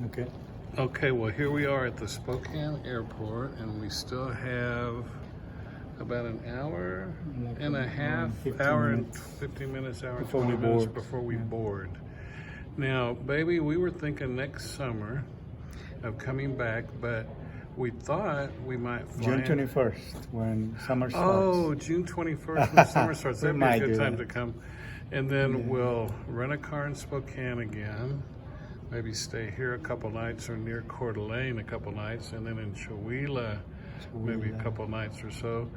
Okay. Okay, well here we are at the Spokane airport and we still have about an hour and a half, hour and 15 minutes, hour and 20 minutes before we board. Now, baby, we were thinking next summer of coming back, but we thought we might fly June 21st when summer starts. Oh, June 21st when summer starts. That'd be a good time to come. And then we'll rent a car in Spokane again. Maybe stay here a couple nights or near Coeur d'Alene a couple nights, and then in Chewelah maybe a couple nights or so.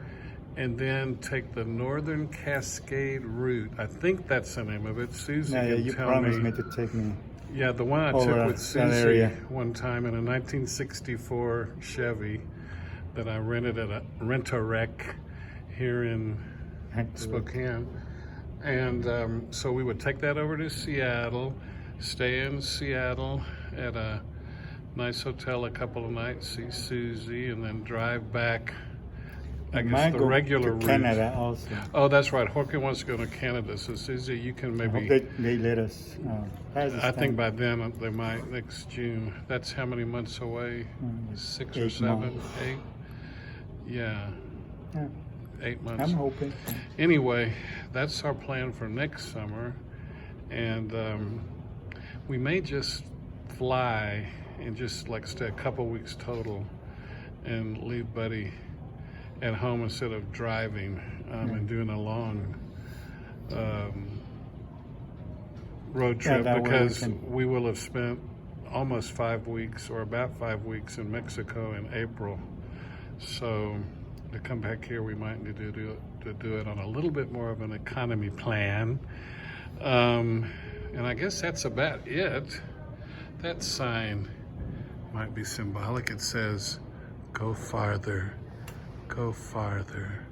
And then take the Northern Cascade route. I think that's the name of it. Susie can you tell promised me to take me. Yeah, the one I took with Susie one time in a 1964 Chevy that I rented at a Rent-A-Wreck here in Spokane. And so we would take that over to Seattle, stay in Seattle at a nice hotel a couple of nights, see Susie, and then drive back, I guess, the regular route. Canada also. Oh, that's right. Jorge wants to go to Canada, so Susie, you can maybe... I hope they let us. I think by then they might, next June. That's how many months away? 6 or 7, months. 8? Yeah. 8 months. I'm hoping. Anyway, that's our plan for next summer. And we may just fly and just like stay a couple weeks total and leave Buddy at home instead of driving and doing a long road trip, because we will have spent almost 5 weeks or about 5 weeks in Mexico in April. So to come back here, we might need to do it on a little bit more of an economy plan. And I guess that's about it. That sign might be symbolic. It says, "Go farther, go farther,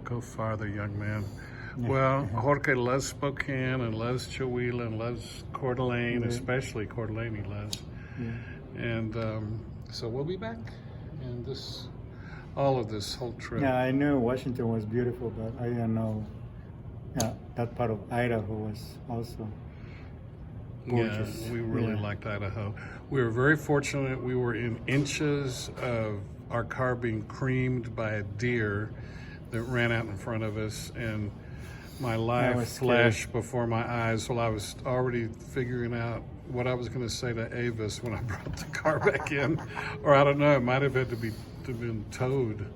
go farther, young man." Well, Jorge loves Spokane and loves Chewelah and loves Coeur d'Alene, especially Coeur d'Alene he loves. And so we'll be back. And all of this whole trip. Yeah, I knew Washington was beautiful, but I didn't know that part of Idaho was also gorgeous. Yeah, we really liked Idaho. We were very fortunate. We were in inches of our car being creamed by a deer that ran out in front of us, and my life flashed before my eyes while I was already figuring out what I was going to say to Avis when I brought the car back in. Or I don't know, it might have had to been towed.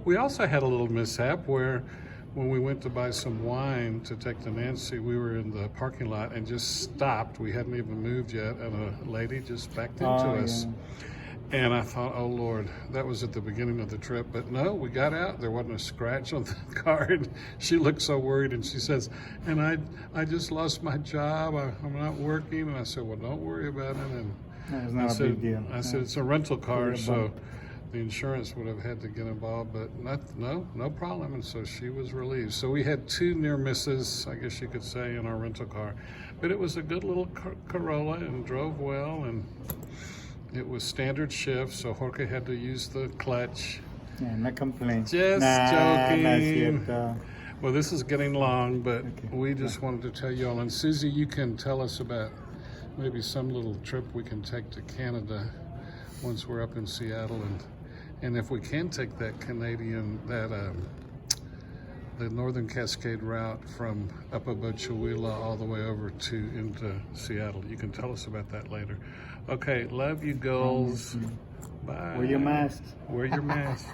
We also had a little mishap where when we went to buy some wine to take to Nancy, we were in the parking lot and just stopped. We hadn't even moved yet, and a lady just backed into us. And I thought, oh Lord, that was at the beginning of the trip. But no, we got out. There wasn't a scratch on the car. And she looked so worried, and she says, "And I just lost my job. I'm not working." And I said, "Well, don't worry about it." And it's not a big deal. I said, "It's a rental car, so the insurance would have had to get involved, but no problem." And so she was relieved. So we had 2 near misses, I guess you could say, in our rental car. But it was a good little Corolla and drove well, and it was standard shift, so Jorge had to use the clutch. Yeah, no complaints. Just joking. Not yet, well, this is getting long, but we just wanted to tell you all. And Susie, you can tell us about maybe some little trip we can take to Canada once we're up in Seattle, and if we can take that the Northern Cascade route from up above Chewelah all the way over into Seattle. You can tell us about that later. Okay, love you, girls. Bye. Wear your mask. Wear your mask.